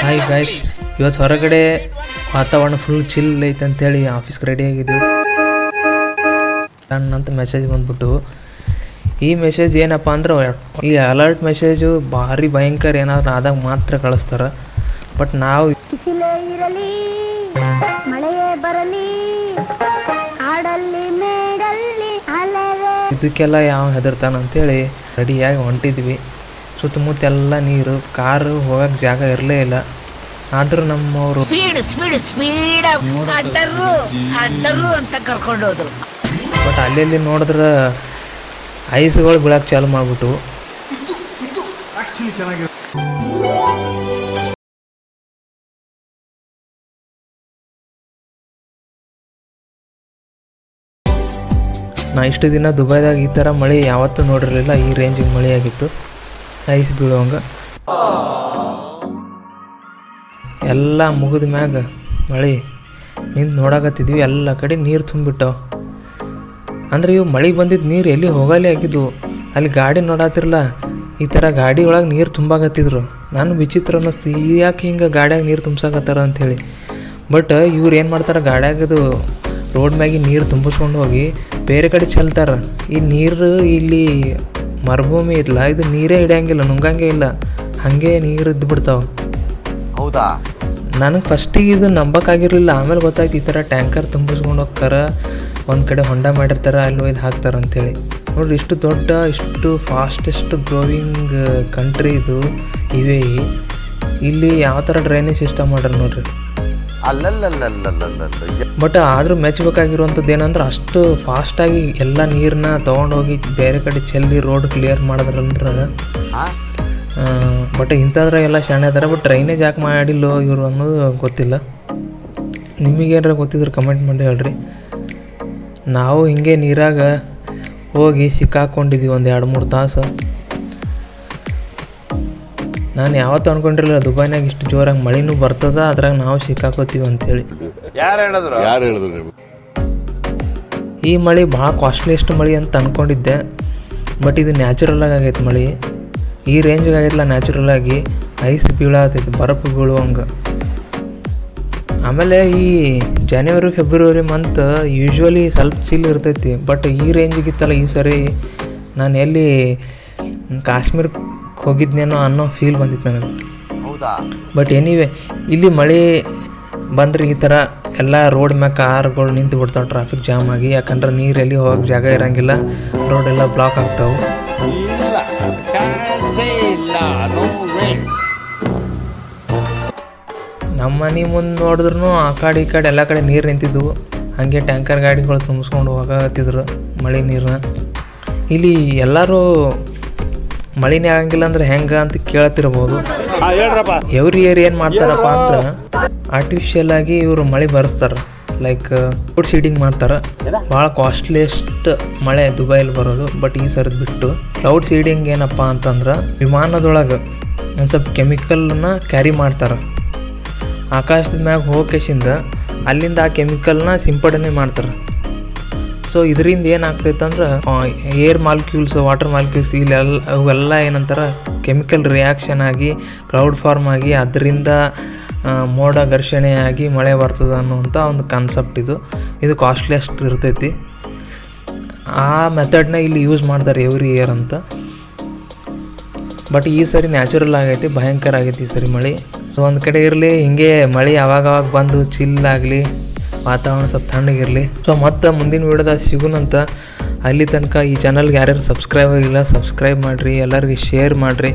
Hi guys, ಇವತ್ತು ಹೊರಗಡೆ ವಾತಾವರಣ ಫುಲ್ ಚಿಲ್ ಐತೆ ಅಂತೇಳಿ ಆಫೀಸ್ಗೆ ರೆಡಿ ಆಗಿದ್ವಿ. ಅಂತ ಮೆಸೇಜ್ ಬಂದ್ಬಿಟ್ಟು, ಈ ಮೆಸೇಜ್ ಏನಪ್ಪ ಅಂದ್ರೆ ಈ ಅಲರ್ಟ್ ಮೆಸೇಜು ಭಾರಿ ಭಯಂಕರ ಏನಾದ್ರು ಆದಾಗ ಮಾತ್ರ ಕಳಿಸ್ತಾರೆ. ಬಟ್ ನಾವು ಇದಕ್ಕೆಲ್ಲ ಯಾವ ಹೆದರ್ತಾನ ಅಂತೇಳಿ ರೆಡಿಯಾಗಿ ಹೊಂಟಿದ್ವಿ. ಸುತ್ತಮುತ್ತ ಎಲ್ಲ ನೀರು, ಕಾರು ಹೋಗಕ್ಕೆ ಜಾಗ ಇರಲೇ ಇಲ್ಲ. ಆದರೂ ನಮ್ಮವರು ಬಟ್ ಅಲ್ಲಿ ನೋಡಿದ್ರೆ ಐಸ್ಗಳು ಬೀಳಕ್ಕೆ ಚಾಲು ಮಾಡ್ಬಿಟ್ಟು ನಾ ಇಷ್ಟು ದಿನ ದುಬೈದಾಗ ಈ ಥರ ಮಳೆ ಯಾವತ್ತೂ ನೋಡಿರಲಿಲ್ಲ. ಈ ರೇಂಜಿಗೆ ಮಳೆ ಆಗಿತ್ತು, ಐಸ್ ಬೀಳುವಂಗೆ. ಎಲ್ಲ ಮುಗಿದ ಮ್ಯಾಗ ಮಳೆ ನಿಂತು ನೋಡಕತ್ತಿದ್ವಿ. ಎಲ್ಲ ಕಡೆ ನೀರು ತುಂಬಿಟ್ಟವು. ಅಂದ್ರೆ ಇವು ಮಳೆಗೆ ಬಂದಿದ್ದು ನೀರು ಎಲ್ಲಿ ಹೋಗಲೇ ಆಗಿದ್ವು. ಅಲ್ಲಿ ಗಾಡಿ ನೋಡತ್ತಿರಲ್ಲ, ಈ ಥರ ಗಾಡಿ ಒಳಗೆ ನೀರು ತುಂಬಾಕತ್ತಿದ್ರು. ನಾನು ವಿಚಿತ್ರ ಅನ್ನಿಸ್ತು, ಯಾಕೆ ಹಿಂಗೆ ಗಾಡಿಯಾಗ ನೀರು ತುಂಬ್ಸಕತ್ತಾರ ಅಂಥೇಳಿ. ಬಟ್ ಇವ್ರು ಏನು ಮಾಡ್ತಾರೆ, ಗಾಡಿಯಾಗದು ರೋಡ್ ಮ್ಯಾಗೆ ನೀರು ತುಂಬಿಸ್ಕೊಂಡು ಹೋಗಿ ಬೇರೆ ಕಡೆ ಚೆಲ್ತಾರೆ. ಈ ನೀರು ಇಲ್ಲಿ ಮರುಭೂಮಿ ಇಲ್ಲ, ಇದು ನೀರೇ ಹಿಡಿಯಂಗಿಲ್ಲ, ನುಂಗಂಗೆ ಇಲ್ಲ, ಹಾಗೆ ನೀರು ಇದ್ದು ಬಿಡ್ತಾವೆ. ಹೌದಾ? ನನಗೆ ಫಸ್ಟಿಗೆ ಇದು ನಂಬಕ್ಕಾಗಿರಲಿಲ್ಲ. ಆಮೇಲೆ ಗೊತ್ತಾಯ್ತು, ಈ ಥರ ಟ್ಯಾಂಕರ್ ತುಂಬಿಸ್ಕೊಂಡು ಹೋಗ್ತಾರೆ, ಒಂದು ಕಡೆ ಹೊಂಡ ಮಾಡಿರ್ತಾರೆ, ಅಲ್ಲಿ ಒಯ್ದು ಹಾಕ್ತಾರೆ ಅಂಥೇಳಿ. ನೋಡಿರಿ, ಇಷ್ಟು ದೊಡ್ಡ, ಇಷ್ಟು ಫಾಸ್ಟೆಸ್ಟ್ ಗ್ರೋವಿಂಗ್ ಕಂಟ್ರಿ ಇದು ಇವೇ. ಇಲ್ಲಿ ಯಾವ ಥರ ಡ್ರೈನೇಜ್ ಸಿಸ್ಟಮ್ ಮಾಡ್ಯಾರ ನೋಡ್ರಿ. ಬಟ್ ಆದರೂ ಮೆಚ್ಚಬೇಕಾಗಿರುವಂಥದ್ದು ಏನಂದ್ರೆ, ಅಷ್ಟು ಫಾಸ್ಟಾಗಿ ಎಲ್ಲ ನೀರನ್ನ ತೊಗೊಂಡೋಗಿ ಬೇರೆ ಕಡೆ ಚೆಲ್ಲಿ ರೋಡ್ ಕ್ಲಿಯರ್ ಮಾಡಿದ್ರಂದ್ರೆ. ಬಟ್ ಇಂಥದ್ರ ಎಲ್ಲ ಶಾಣೆ ಅದಾರ. ಬಟ್ ಡ್ರೈನೇಜ್ ಯಾಕೆ ಮಾಡಿಲ್ಲೋ ಇವರು ಅನ್ನೋದು ಗೊತ್ತಿಲ್ಲ. ನಿಮಗೇನಾರ ಗೊತ್ತಿದ್ರೆ ಕಮೆಂಟ್ ಮಾಡಿ ಹೇಳ್ರಿ. ನಾವು ಹಿಂಗೆ ನೀರಾಗ ಹೋಗಿ ಸಿಕ್ಕಾಕೊಂಡಿದ್ವಿ ಒಂದು 2-3 ತಾಸು. ನಾನು ಯಾವತ್ತೂ ಅಂದ್ಕೊಂಡಿರಲಿಲ್ಲ ದುಬೈನಾಗ ಇಷ್ಟು ಜೋರಾಗಿ ಮಳೆನೂ ಬರ್ತದ, ಅದ್ರಾಗ ನಾವು ಸಿಕ್ಕಾಕೋತೀವಿ ಅಂಥೇಳಿ. ಈ ಮಳೆ ಭಾಳ ಕಾಸ್ಟ್ಲಿಯೆಸ್ಟ್ ಮಳೆ ಅಂತ ಅಂದ್ಕೊಂಡಿದ್ದೆ. ಬಟ್ ಇದು ನ್ಯಾಚುರಲಾಗಿ ಆಗೈತೆ ಮಳೆ. ಈ ರೇಂಜಿಗೆ ಆಗೈತಲ್ಲ, ನ್ಯಾಚುರಲಾಗಿ ಐಸ್ ಬೀಳತೈತಿ, ಬರಪು ಬೀಳುವಂಗೆ. ಆಮೇಲೆ ಈ ಜನವರಿ ಫೆಬ್ರವರಿ ಮಂತ್ ಯೂಶ್ವಲಿ ಸ್ವಲ್ಪ ಚಿಲ್ ಇರ್ತೈತಿ. ಬಟ್ ಈ ರೇಂಜಿಗಿತ್ತಲ್ಲ ಈ ಸರಿ, ನಾನು ಎಲ್ಲಿ ಕಾಶ್ಮೀರಕ್ಕೆ ಹೋಗಿದ್ನೇನೋ ಅನ್ನೋ ಫೀಲ್ ಬಂದಿತ್ತು ನನಗೆ. ಬಟ್ ಎನಿವೆ, ಇಲ್ಲಿ ಮಳೆ ಬಂದರೆ ಈ ಥರ ಎಲ್ಲ ರೋಡ್ ಮ್ಯಾಗ ಕಾರ್ಗಳು ನಿಂತು ಬಿಡ್ತಾವೆ ಟ್ರಾಫಿಕ್ ಜಾಮ್ ಆಗಿ. ಯಾಕಂದ್ರೆ ನೀರು ಎಲ್ಲಿ ಹೋಗಕ್ಕೆ ಜಾಗ ಇರೋಂಗಿಲ್ಲ, ರೋಡ್ ಎಲ್ಲ ಬ್ಲಾಕ್ ಆಗ್ತಾವೆ. ನಮ್ಮ ಮನೆ ಮುಂದೆ ನೋಡಿದ್ರು ಆ ಕಡೆ ಈ ಕಡೆ ಎಲ್ಲ ಕಡೆ ನೀರು ನಿಂತಿದ್ವು. ಹಾಗೆ ಟ್ಯಾಂಕರ್ ಗಾಡಿಗಳು ತುಂಬಿಸ್ಕೊಂಡು ಹೋಗತ್ತಿದ್ರು ಮಳೆ ನೀರನ್ನ. ಇಲ್ಲಿ ಎಲ್ಲರೂ ಮಳೆನೇ ಆಗಂಗಿಲ್ಲ ಅಂದ್ರೆ ಹೆಂಗೆ ಅಂತ ಕೇಳ್ತಿರ್ಬೋದು. ಎವ್ರಿ ಇಯರ್ ಏನು ಮಾಡ್ತಾರಪ್ಪ ಅಂದ್ರೆ, ಆರ್ಟಿಫಿಷಿಯಲ್ ಆಗಿ ಇವರು ಮಳೆ ಬರೆಸ್ತಾರೆ. ಲೈಕ್ ಕ್ಲೌಡ್ ಸೀಡಿಂಗ್ ಮಾಡ್ತಾರೆ. ಭಾಳ ಕಾಸ್ಟ್ಲಿಯೆಸ್ಟ್ ಮಳೆ ದುಬೈಲಿ ಬರೋದು. ಬಟ್ ಈ ಸರದ್ ಬಿಟ್ಟು ಕ್ಲೌಡ್ ಸೀಡಿಂಗ್ ಏನಪ್ಪ ಅಂತಂದ್ರೆ, ವಿಮಾನದೊಳಗೆ ಒಂದು ಸ್ವಲ್ಪ ಕೆಮಿಕಲ್ನ ಕ್ಯಾರಿ ಮಾಡ್ತಾರೆ. ಆಕಾಶದ ಮ್ಯಾಗ ಹೋಗೇಶಿಂದ ಅಲ್ಲಿಂದ ಆ ಕೆಮಿಕಲ್ನ ಸಿಂಪಡಣೆ ಮಾಡ್ತಾರೆ. ಸೊ ಇದರಿಂದ ಏನಾಗ್ತೈತೆ ಅಂದ್ರೆ, ಏರ್ ಮಾಲಿಕ್ಯೂಲ್ಸ್, ವಾಟರ್ ಮಾಲಿಕ್ಯೂಲ್ಸ್ ಇಲ್ಲೆಲ್ಲ ಅವೆಲ್ಲ ಏನಂತಾರೆ ಕೆಮಿಕಲ್ ರಿಯಾಕ್ಷನ್ ಆಗಿ ಕ್ಲೌಡ್ ಫಾರ್ಮ್ ಆಗಿ ಅದರಿಂದ ಮೋಡ ಘರ್ಷಣೆಯಾಗಿ ಮಳೆ ಬರ್ತದೆ ಅನ್ನುವಂಥ ಒಂದು ಕಾನ್ಸೆಪ್ಟ್ ಇದು ಕಾಸ್ಟ್ಲಿಯೆಸ್ಟ್ ಇರ್ತೈತಿ. ಆ ಮೆಥಡ್ನ ಇಲ್ಲಿ ಯೂಸ್ ಮಾಡ್ತಾರೆ ಎವ್ರಿ ಇಯರ್ ಅಂತ. ಬಟ್ ಈ ಸರಿ ನ್ಯಾಚುರಲ್ ಆಗೈತಿ, ಭಯಂಕರ ಆಗೈತಿ ಈ ಸರಿ ಮಳೆ. ಸೊ ಒಂದು ಕಡೆ ಇರಲಿ, ಹಿಂಗೆ ಮಳೆ ಅವಾಗವಾಗ ಬಂದು ಚಿಲ್ ಆಗಲಿ, ವಾತಾವರಣ ಸ್ವಲ್ಪ ತಣ್ಣಗಿರಲಿ. ಸೊ ಮತ್ತೆ ಮುಂದಿನ ವೀಡಿಯೋದಾಗ ಸಿಗೋಣಂತ. ಅಲ್ಲಿ ತನಕ ಈ ಚಾನಲ್ಗೆ ಯಾರ್ಯಾರು ಸಬ್ಸ್ಕ್ರೈಬ್ ಆಗಿಲ್ಲ, ಸಬ್ಸ್ಕ್ರೈಬ್ ಮಾಡಿರಿ, ಎಲ್ಲರಿಗೂ ಶೇರ್ ಮಾಡಿರಿ.